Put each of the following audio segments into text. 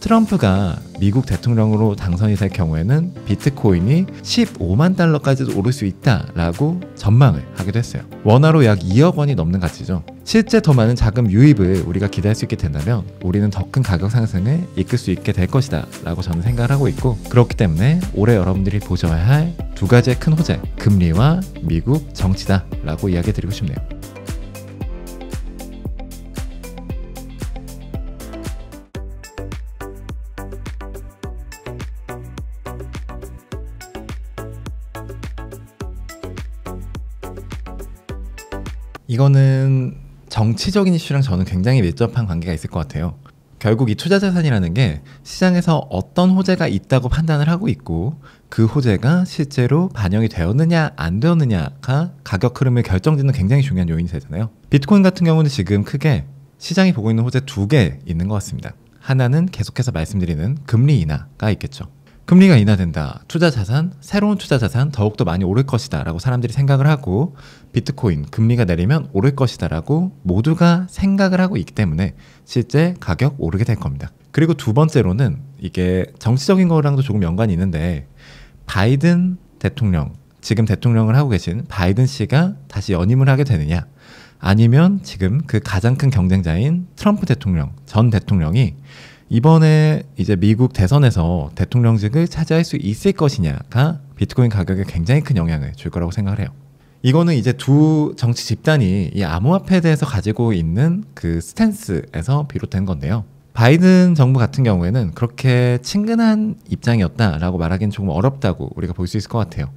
트럼프가 미국 대통령으로 당선이 될 경우에는 비트코인이 15만 달러까지도 오를 수 있다라고 전망을 하기도 했어요. 원화로 약 2억 원이 넘는 가치죠. 실제 더 많은 자금 유입을 우리가 기대할 수 있게 된다면 우리는 더 큰 가격 상승을 이끌 수 있게 될 것이다 라고 저는 생각을 하고 있고, 그렇기 때문에 올해 여러분들이 보셔야 할 두 가지의 큰 호재, 금리와 미국 정치다 라고 이야기 드리고 싶네요. 이거는 정치적인 이슈랑 저는 굉장히 밀접한 관계가 있을 것 같아요. 결국 이 투자자산이라는 게 시장에서 어떤 호재가 있다고 판단을 하고 있고, 그 호재가 실제로 반영이 되었느냐 안 되었느냐가 가격 흐름을 결정짓는 굉장히 중요한 요인이 되잖아요. 비트코인 같은 경우는 지금 크게 시장이 보고 있는 호재 두 개 있는 것 같습니다. 하나는 계속해서 말씀드리는 금리 인하가 있겠죠. 금리가 인하된다. 투자자산, 새로운 투자자산 더욱더 많이 오를 것이다 라고 사람들이 생각을 하고, 비트코인 금리가 내리면 오를 것이다 라고 모두가 생각을 하고 있기 때문에 실제 가격 오르게 될 겁니다. 그리고 두 번째로는 이게 정치적인 거랑도 조금 연관이 있는데, 바이든 대통령, 지금 대통령을 하고 계신 바이든 씨가 다시 연임을 하게 되느냐, 아니면 지금 그 가장 큰 경쟁자인 트럼프 대통령, 전 대통령이 이번에 이제 미국 대선에서 대통령직을 차지할 수 있을 것이냐가 비트코인 가격에 굉장히 큰 영향을 줄 거라고 생각을 해요. 이거는 이제 두 정치 집단이 이 암호화폐에 대해서 가지고 있는 그 스탠스에서 비롯된 건데요. 바이든 정부 같은 경우에는 그렇게 친근한 입장이었다라고 말하기는 조금 어렵다고 우리가 볼 수 있을 것 같아요.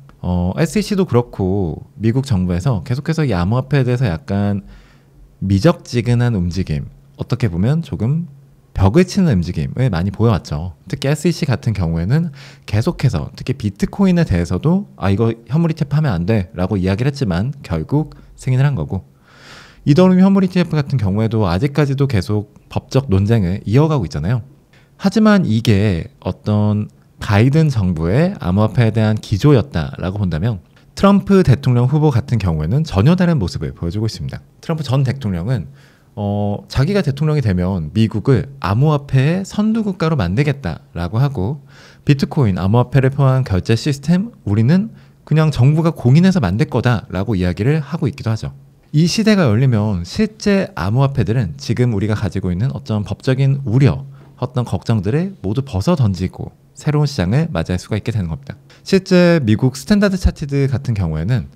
SEC도 그렇고 미국 정부에서 계속해서 이 암호화폐에 대해서 약간 미적지근한 움직임, 어떻게 보면 조금 벽을 치는 움직임을 많이 보여왔죠. 특히 SEC 같은 경우에는 계속해서 특히 비트코인에 대해서도 이거 현물 ETF 하면 안 돼 라고 이야기를 했지만 결국 승인을 한 거고, 이더리움 현물 ETF 같은 경우에도 아직까지도 계속 법적 논쟁을 이어가고 있잖아요. 하지만 이게 어떤 바이든 정부의 암호화폐에 대한 기조였다라고 본다면, 트럼프 대통령 후보 같은 경우에는 전혀 다른 모습을 보여주고 있습니다. 트럼프 전 대통령은 자기가 대통령이 되면 미국을 암호화폐의 선두국가로 만들겠다라고 하고, 비트코인 암호화폐를 포함한 결제 시스템 우리는 그냥 정부가 공인해서 만들 거다라고 이야기를 하고 있기도 하죠. 이 시대가 열리면 실제 암호화폐들은 지금 우리가 가지고 있는 어떤 법적인 우려, 어떤 걱정들을 모두 벗어 던지고 새로운 시장을 맞이할 수가 있게 되는 겁니다. 실제 미국 스탠다드 차티드 같은 경우에는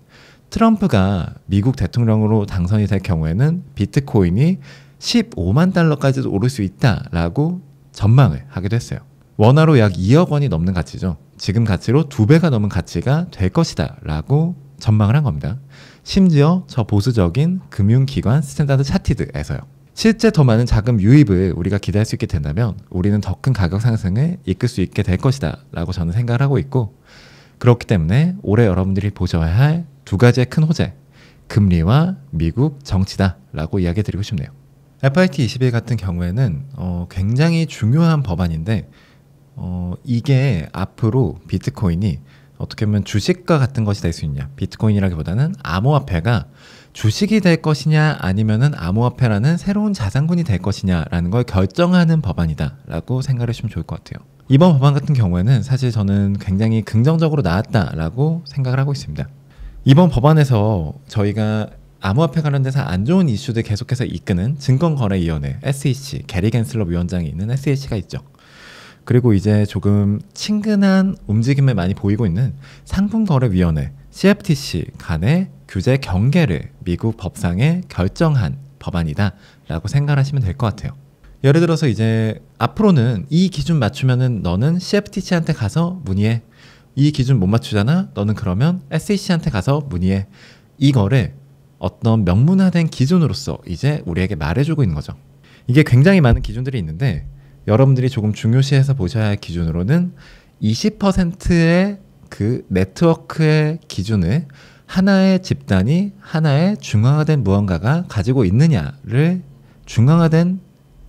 트럼프가 미국 대통령으로 당선이 될 경우에는 비트코인이 15만 달러까지도 오를 수 있다라고 전망을 하기도 했어요. 원화로 약 2억 원이 넘는 가치죠. 지금 가치로 2배가 넘은 가치가 될 것이다 라고 전망을 한 겁니다. 심지어 저 보수적인 금융기관 스탠다드 차티드에서요. 실제 더 많은 자금 유입을 우리가 기대할 수 있게 된다면 우리는 더 큰 가격 상승을 이끌 수 있게 될 것이다 라고 저는 생각을 하고 있고, 그렇기 때문에 올해 여러분들이 보셔야 할 두 가지의 큰 호재, 금리와 미국 정치다 라고 이야기 드리고 싶네요. FIT 21 같은 경우에는 굉장히 중요한 법안인데, 이게 앞으로 비트코인이 어떻게 보면 주식과 같은 것이 될 수 있냐, 비트코인이라기보다는 암호화폐가 주식이 될 것이냐 아니면은 암호화폐라는 새로운 자산군이 될 것이냐라는 걸 결정하는 법안이다 라고 생각을 하시면 좋을 것 같아요. 이번 법안 같은 경우에는 사실 저는 굉장히 긍정적으로 나왔다라고 생각을 하고 있습니다. 이번 법안에서 저희가 암호화폐 관련돼서 안 좋은 이슈들 계속해서 이끄는 증권거래위원회 SEC, 게리 겐슬럽 위원장이 있는 SEC가 있죠. 그리고 이제 조금 친근한 움직임을 많이 보이고 있는 상품거래위원회 CFTC 간의 규제 경계를 미국 법상에 결정한 법안이다 라고 생각하시면 될 것 같아요. 예를 들어서 이제 앞으로는 이 기준 맞추면은 너는 CFTC한테 가서 문의해, 이 기준 못 맞추잖아? 너는 그러면 SEC한테 가서 문의해. 이거를 어떤 명문화된 기준으로서 이제 우리에게 말해주고 있는 거죠. 이게 굉장히 많은 기준들이 있는데 여러분들이 조금 중요시해서 보셔야 할 기준으로는 20%의 그 네트워크의 기준을 하나의 집단이 하나의 중앙화된 무언가가 가지고 있느냐를 중앙화된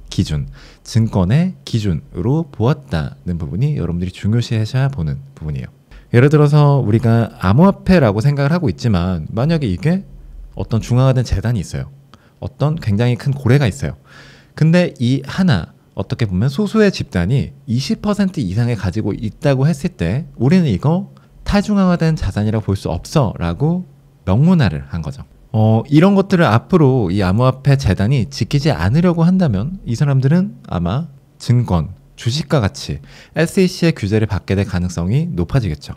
기준, 증권의 기준으로 보았다는 부분이 여러분들이 중요시하셔야 보는 부분이에요. 예를 들어서 우리가 암호화폐라고 생각을 하고 있지만 만약에 이게 어떤 중앙화된 재단이 있어요. 어떤 굉장히 큰 고래가 있어요. 근데 이 하나 어떻게 보면 소수의 집단이 20% 이상을 가지고 있다고 했을 때 우리는 이거 타중화된 자산이라고 볼 수 없어 라고 명문화를 한 거죠. 이런 것들을 앞으로 이 암호화폐 재단이 지키지 않으려고 한다면 이 사람들은 아마 증권, 주식과 같이 SEC의 규제를 받게 될 가능성이 높아지겠죠.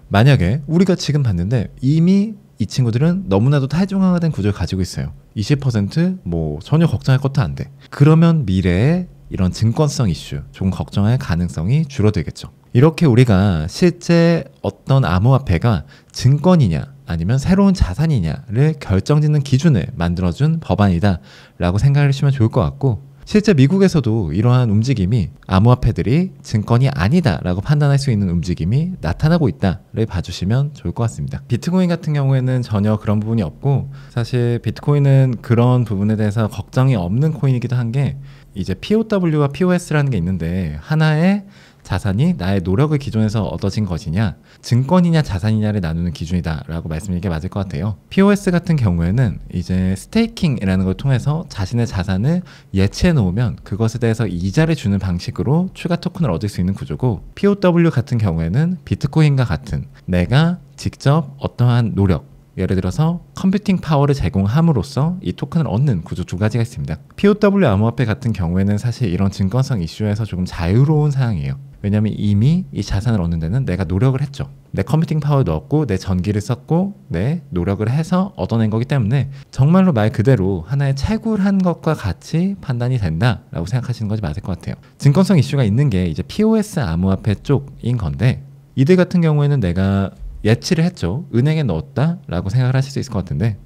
만약에 우리가 지금 봤는데 이미 이 친구들은 너무나도 타중화된 구조를 가지고 있어요. 20% 전혀 걱정할 것도 안 돼. 그러면 미래에 이런 증권성 이슈 조금 걱정할 가능성이 줄어들겠죠. 이렇게 우리가 실제 어떤 암호화폐가 증권이냐 아니면 새로운 자산이냐를 결정짓는 기준을 만들어준 법안이다 라고 생각을 하시면 좋을 것 같고, 실제 미국에서도 이러한 움직임이 암호화폐들이 증권이 아니다 라고 판단할 수 있는 움직임이 나타나고 있다를 봐주시면 좋을 것 같습니다. 비트코인 같은 경우에는 전혀 그런 부분이 없고, 사실 비트코인은 그런 부분에 대해서 걱정이 없는 코인이기도 한 게, 이제 POW와 POS라는 게 있는데 하나의 자산이 나의 노력을 기준해서 얻어진 것이냐 증권이냐 자산이냐를 나누는 기준이다 라고 말씀드리는 게 맞을 것 같아요. POS 같은 경우에는 이제 스테이킹이라는 걸 통해서 자신의 자산을 예치해 놓으면 그것에 대해서 이자를 주는 방식으로 추가 토큰을 얻을 수 있는 구조고, POW 같은 경우에는 비트코인과 같은 내가 직접 어떠한 노력, 예를 들어서 컴퓨팅 파워를 제공함으로써 이 토큰을 얻는 구조 두 가지가 있습니다. POW 암호화폐 같은 경우에는 사실 이런 증권성 이슈에서 조금 자유로운 상황이에요. 왜냐하면 이미 이 자산을 얻는 데는 내가 노력을 했죠. 내 컴퓨팅 파워를 넣었고 내 전기를 썼고 내 노력을 해서 얻어낸 거기 때문에 정말로 말 그대로 하나의 채굴한 것과 같이 판단이 된다라고 생각하시는 것이 맞을 것 같아요. 증권성 이슈가 있는 게 이제 POS 암호화폐 쪽인 건데, 이들 같은 경우에는 내가 예치를 했죠. 은행에 넣었다 라고 생각을 하실 수 있을 것 같은데,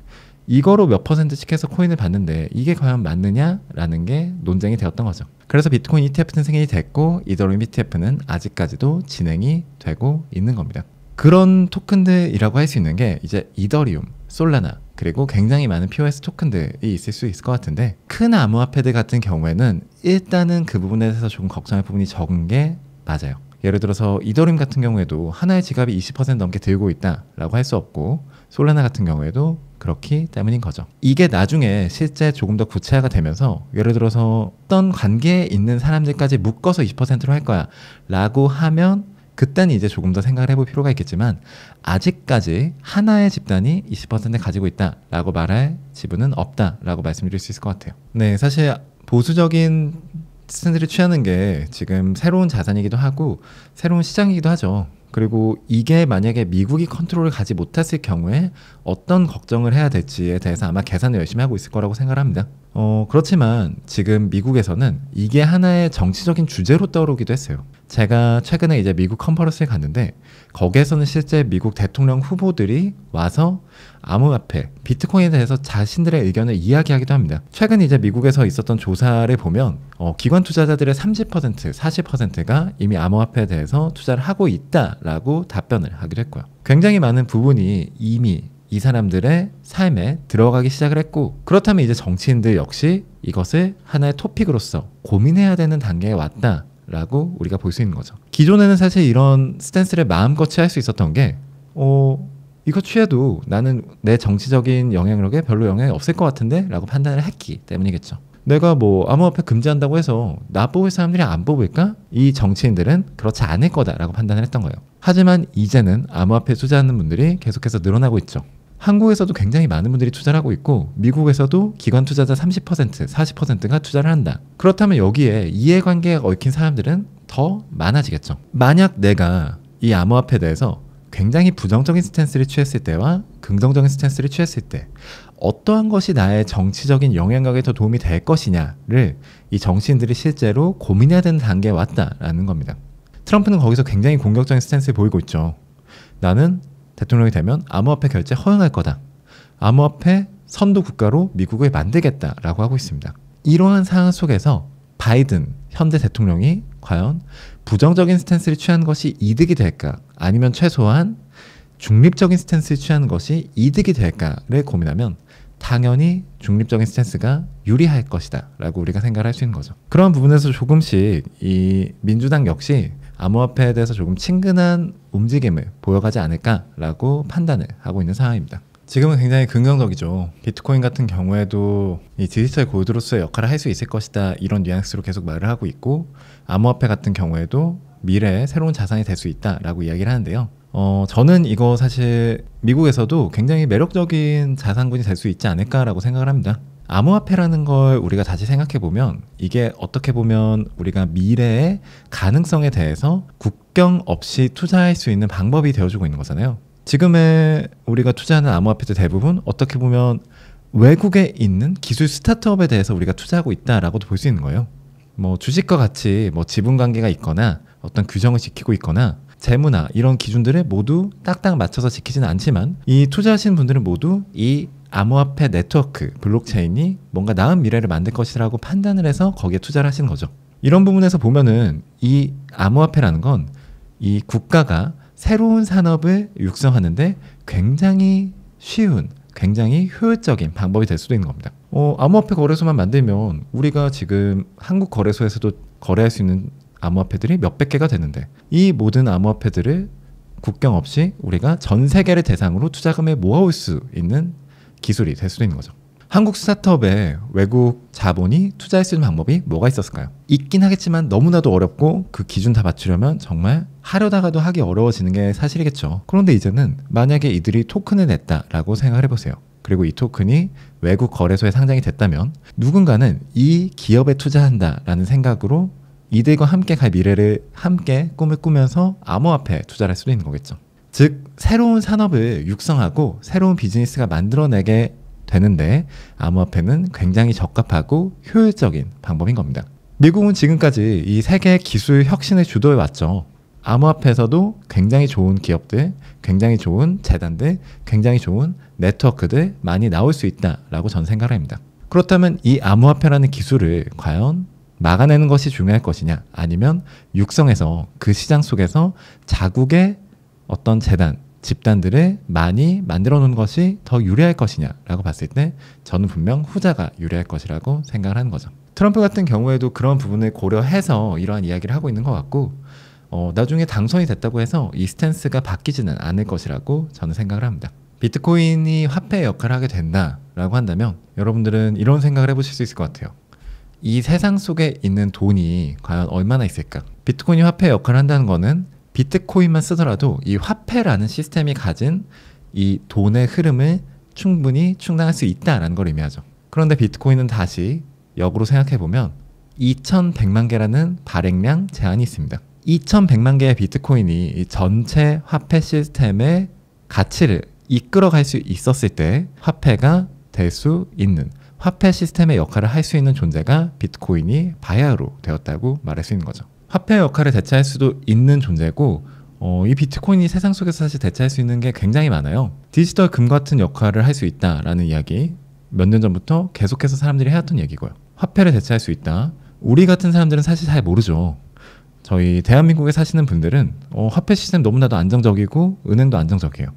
이거로 몇 %씩 해서 코인을 받는데 이게 과연 맞느냐라는 게 논쟁이 되었던 거죠. 그래서 비트코인 ETF는 승인이 됐고 이더리움 ETF는 아직까지도 진행이 되고 있는 겁니다. 그런 토큰들이라고 할 수 있는 게 이제 이더리움, 솔라나, 그리고 굉장히 많은 POS 토큰들이 있을 수 있을 것 같은데, 큰 암호화폐들 같은 경우에는 일단은 그 부분에 대해서 조금 걱정할 부분이 적은 게 맞아요. 예를 들어서 이더리움 같은 경우에도 하나의 지갑이 20% 넘게 들고 있다라고 할 수 없고, 솔라나 같은 경우에도 그렇기 때문인 거죠. 이게 나중에 실제 조금 더 구체화가 되면서 예를 들어서 어떤 관계에 있는 사람들까지 묶어서 20%로 할 거야 라고 하면 그때는 이제 조금 더 생각을 해볼 필요가 있겠지만, 아직까지 하나의 집단이 20%를 가지고 있다라고 말할 지분은 없다라고 말씀드릴 수 있을 것 같아요. 네, 사실 보수적인 스탠스를 취하는 게 지금 새로운 자산이기도 하고 새로운 시장이기도 하죠. 그리고 이게 만약에 미국이 컨트롤을 가지 못했을 경우에 어떤 걱정을 해야 될지에 대해서 아마 계산을 열심히 하고 있을 거라고 생각을 합니다. 그렇지만 지금 미국에서는 이게 하나의 정치적인 주제로 떠오르기도 했어요. 제가 최근에 이제 미국 컨퍼런스에 갔는데 거기에서는 실제 미국 대통령 후보들이 와서 암호화폐, 비트코인에 대해서 자신들의 의견을 이야기하기도 합니다. 최근 이제 미국에서 있었던 조사를 보면 기관 투자자들의 30%, 40%가 이미 암호화폐에 대해서 투자를 하고 있다라고 답변을 하기도 했고요. 굉장히 많은 부분이 이미 이 사람들의 삶에 들어가기 시작을 했고, 그렇다면 이제 정치인들 역시 이것을 하나의 토픽으로서 고민해야 되는 단계에 왔다 라고 우리가 볼 수 있는 거죠. 기존에는 사실 이런 스탠스를 마음껏 취할 수 있었던 게 이거 취해도 나는 내 정치적인 영향력에 별로 영향이 없을 것 같은데 라고 판단을 했기 때문이겠죠. 내가 암호화폐 금지한다고 해서 나 뽑을 사람들이 안 뽑을까? 이 정치인들은 그렇지 않을 거다라고 판단을 했던 거예요. 하지만 이제는 암호화폐에 투자하는 분들이 계속해서 늘어나고 있죠. 한국에서도 굉장히 많은 분들이 투자를 하고 있고 미국에서도 기관 투자자 30%, 40%가 투자를 한다. 그렇다면 여기에 이해관계에 얽힌 사람들은 더 많아지겠죠. 만약 내가 이 암호화폐에 대해서 굉장히 부정적인 스탠스를 취했을 때와 긍정적인 스탠스를 취했을 때 어떠한 것이 나의 정치적인 영향력에 더 도움이 될 것이냐를 이 정치인들이 실제로 고민해야 되는 단계에 왔다라는 겁니다. 트럼프는 거기서 굉장히 공격적인 스탠스를 보이고 있죠. 나는 대통령이 되면 암호화폐 결제 허용할 거다. 암호화폐 선도 국가로 미국을 만들겠다라고 하고 있습니다. 이러한 상황 속에서 바이든 현대 대통령이 과연 부정적인 스탠스를 취한 것이 이득이 될까? 아니면 최소한 중립적인 스탠스를 취하는 것이 이득이 될까를 고민하면 당연히 중립적인 스탠스가 유리할 것이다 라고 우리가 생각을 할 수 있는 거죠. 그런 부분에서 조금씩 이 민주당 역시 암호화폐에 대해서 조금 친근한 움직임을 보여가지 않을까라고 판단을 하고 있는 상황입니다. 지금은 굉장히 긍정적이죠. 비트코인 같은 경우에도 이 디지털 골드로서의 역할을 할 수 있을 것이다, 이런 뉘앙스로 계속 말을 하고 있고, 암호화폐 같은 경우에도 미래의 새로운 자산이 될 수 있다라고 이야기를 하는데요. 저는 이거 사실 미국에서도 굉장히 매력적인 자산군이 될 수 있지 않을까라고 생각을 합니다. 암호화폐라는 걸 우리가 다시 생각해보면 이게 어떻게 보면 우리가 미래의 가능성에 대해서 국경 없이 투자할 수 있는 방법이 되어주고 있는 거잖아요. 지금의 우리가 투자하는 암호화폐들 대부분 어떻게 보면 외국에 있는 기술 스타트업에 대해서 우리가 투자하고 있다라고도 볼 수 있는 거예요. 뭐 주식과 같이 뭐 지분 관계가 있거나 어떤 규정을 지키고 있거나 재무나 이런 기준들을 모두 딱딱 맞춰서 지키지는 않지만, 이 투자하시는 분들은 모두 이 암호화폐 네트워크, 블록체인이 뭔가 나은 미래를 만들 것이라고 판단을 해서 거기에 투자를 하시는 거죠. 이런 부분에서 보면은 이 암호화폐라는 건 이 국가가 새로운 산업을 육성하는데 굉장히 쉬운, 굉장히 효율적인 방법이 될 수도 있는 겁니다. 암호화폐 거래소만 만들면 우리가 지금 한국 거래소에서도 거래할 수 있는 암호화폐들이 몇백 개가 되는데, 이 모든 암호화폐들을 국경 없이 우리가 전 세계를 대상으로 투자금을 모아올 수 있는 기술이 될 수도 있는 거죠. 한국 스타트업에 외국 자본이 투자할 수 있는 방법이 뭐가 있었을까요? 있긴 하겠지만 너무나도 어렵고 그 기준 다 맞추려면 정말 하려다가도 하기 어려워지는 게 사실이겠죠. 그런데 이제는 만약에 이들이 토큰을 냈다라고 생각을 해보세요. 그리고 이 토큰이 외국 거래소에 상장이 됐다면 누군가는 이 기업에 투자한다라는 생각으로 이들과 함께 갈 미래를 함께 꿈을 꾸면서 암호화폐에 투자를 할 수도 있는 거겠죠. 즉 새로운 산업을 육성하고 새로운 비즈니스가 만들어내게 되는데 암호화폐는 굉장히 적합하고 효율적인 방법인 겁니다. 미국은 지금까지 이 세계 기술 혁신의 주도에 왔죠. 암호화폐에서도 굉장히 좋은 기업들, 굉장히 좋은 재단들, 굉장히 좋은 네트워크들 많이 나올 수 있다라고 저는 생각을 합니다. 그렇다면 이 암호화폐라는 기술을 과연 막아내는 것이 중요할 것이냐, 아니면 육성해서 그 시장 속에서 자국의 어떤 재단, 집단들을 많이 만들어 놓은 것이 더 유리할 것이냐라고 봤을 때 저는 분명 후자가 유리할 것이라고 생각을 하는 거죠. 트럼프 같은 경우에도 그런 부분을 고려해서 이러한 이야기를 하고 있는 것 같고, 나중에 당선이 됐다고 해서 이 스탠스가 바뀌지는 않을 것이라고 저는 생각을 합니다. 비트코인이 화폐의 역할을 하게 된다라고 한다면 여러분들은 이런 생각을 해보실 수 있을 것 같아요. 이 세상 속에 있는 돈이 과연 얼마나 있을까? 비트코인이 화폐의 역할을 한다는 거는 비트코인만 쓰더라도 이 화폐라는 시스템이 가진 이 돈의 흐름을 충분히 충당할 수 있다는 걸 의미하죠. 그런데 비트코인은 다시 역으로 생각해보면 2100만 개라는 발행량 제한이 있습니다. 2100만 개의 비트코인이 이 전체 화폐 시스템의 가치를 이끌어갈 수 있었을 때 화폐가 될 수 있는, 화폐 시스템의 역할을 할 수 있는 존재가 비트코인이 바야흐로 되었다고 말할 수 있는 거죠. 화폐의 역할을 대체할 수도 있는 존재고, 이 비트코인이 세상 속에서 사실 대체할 수 있는 게 굉장히 많아요. 디지털 금 같은 역할을 할 수 있다라는 이야기, 몇 년 전부터 계속해서 사람들이 해왔던 얘기고요. 화폐를 대체할 수 있다. 우리 같은 사람들은 사실 잘 모르죠. 저희 대한민국에 사시는 분들은 화폐 시스템 너무나도 안정적이고 은행도 안정적이에요.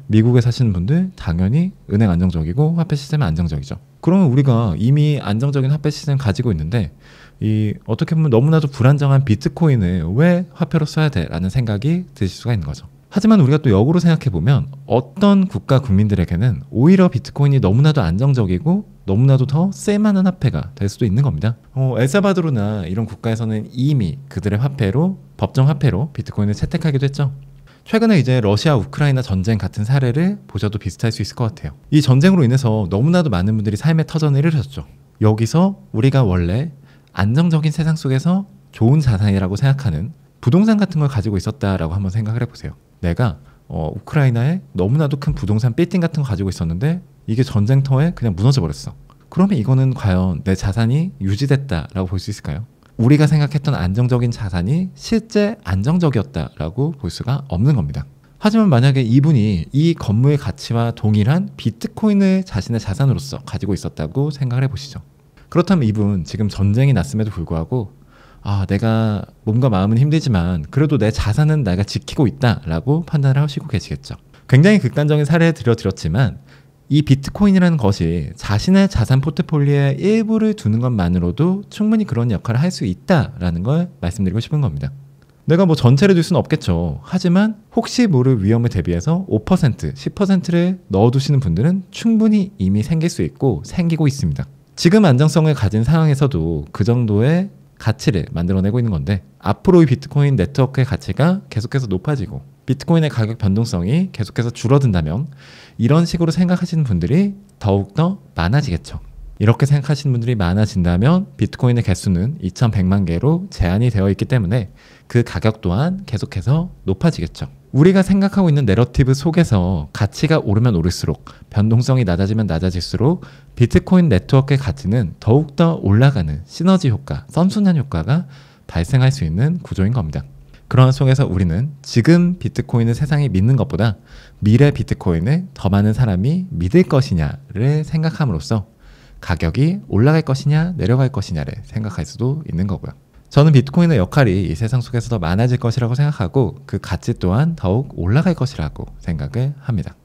미국에 사시는 분들 당연히 은행 안정적이고 화폐 시스템은 안정적이죠. 그러면 우리가 이미 안정적인 화폐 시스템을 가지고 있는데 이 어떻게 보면 너무나도 불안정한 비트코인을 왜 화폐로 써야 돼? 라는 생각이 드실 수가 있는 거죠. 하지만 우리가 또 역으로 생각해보면 어떤 국가 국민들에게는 오히려 비트코인이 너무나도 안정적이고 너무나도 더 쓸만한 화폐가 될 수도 있는 겁니다. 엘살바도르나 이런 국가에서는 이미 그들의 화폐로, 법정 화폐로 비트코인을 채택하기도 했죠. 최근에 이제 러시아 우크라이나 전쟁 같은 사례를 보셔도 비슷할 수 있을 것 같아요. 이 전쟁으로 인해서 너무나도 많은 분들이 삶의 터전을 잃으셨죠. 여기서 우리가 원래 안정적인 세상 속에서 좋은 자산이라고 생각하는 부동산 같은 걸 가지고 있었다라고 한번 생각을 해보세요. 내가 우크라이나에 너무나도 큰 부동산 빌딩 같은 거 가지고 있었는데 이게 전쟁터에 그냥 무너져 버렸어. 그러면 이거는 과연 내 자산이 유지됐다라고 볼 수 있을까요? 우리가 생각했던 안정적인 자산이 실제 안정적이었다라고 볼 수가 없는 겁니다. 하지만 만약에 이분이 이 건물의 가치와 동일한 비트코인을 자신의 자산으로서 가지고 있었다고 생각을 해보시죠. 그렇다면 이분 지금 전쟁이 났음에도 불구하고 내가 몸과 마음은 힘들지만 그래도 내 자산은 내가 지키고 있다라고 판단을 하시고 계시겠죠. 굉장히 극단적인 사례를 들어드렸지만 이 비트코인이라는 것이 자신의 자산 포트폴리오의 일부를 두는 것만으로도 충분히 그런 역할을 할 수 있다라는 걸 말씀드리고 싶은 겁니다. 내가 뭐 전체를 줄 수는 없겠죠. 하지만 혹시 모를 위험에 대비해서 5%, 10%를 넣어두시는 분들은 충분히 이미 생길 수 있고 생기고 있습니다. 지금 안정성을 가진 상황에서도 그 정도의 가치를 만들어내고 있는 건데, 앞으로 이 비트코인 네트워크의 가치가 계속해서 높아지고 비트코인의 가격 변동성이 계속해서 줄어든다면 이런 식으로 생각하시는 분들이 더욱더 많아지겠죠. 이렇게 생각하시는 분들이 많아진다면 비트코인의 개수는 2100만 개로 제한이 되어 있기 때문에 그 가격 또한 계속해서 높아지겠죠. 우리가 생각하고 있는 내러티브 속에서 가치가 오르면 오를수록, 변동성이 낮아지면 낮아질수록 비트코인 네트워크의 가치는 더욱더 올라가는 시너지 효과, 선순환 효과가 발생할 수 있는 구조인 겁니다. 그러한 속에서 우리는 지금 비트코인을 세상이 믿는 것보다 미래 비트코인을 더 많은 사람이 믿을 것이냐를 생각함으로써 가격이 올라갈 것이냐 내려갈 것이냐를 생각할 수도 있는 거고요. 저는 비트코인의 역할이 이 세상 속에서 더 많아질 것이라고 생각하고 그 가치 또한 더욱 올라갈 것이라고 생각을 합니다.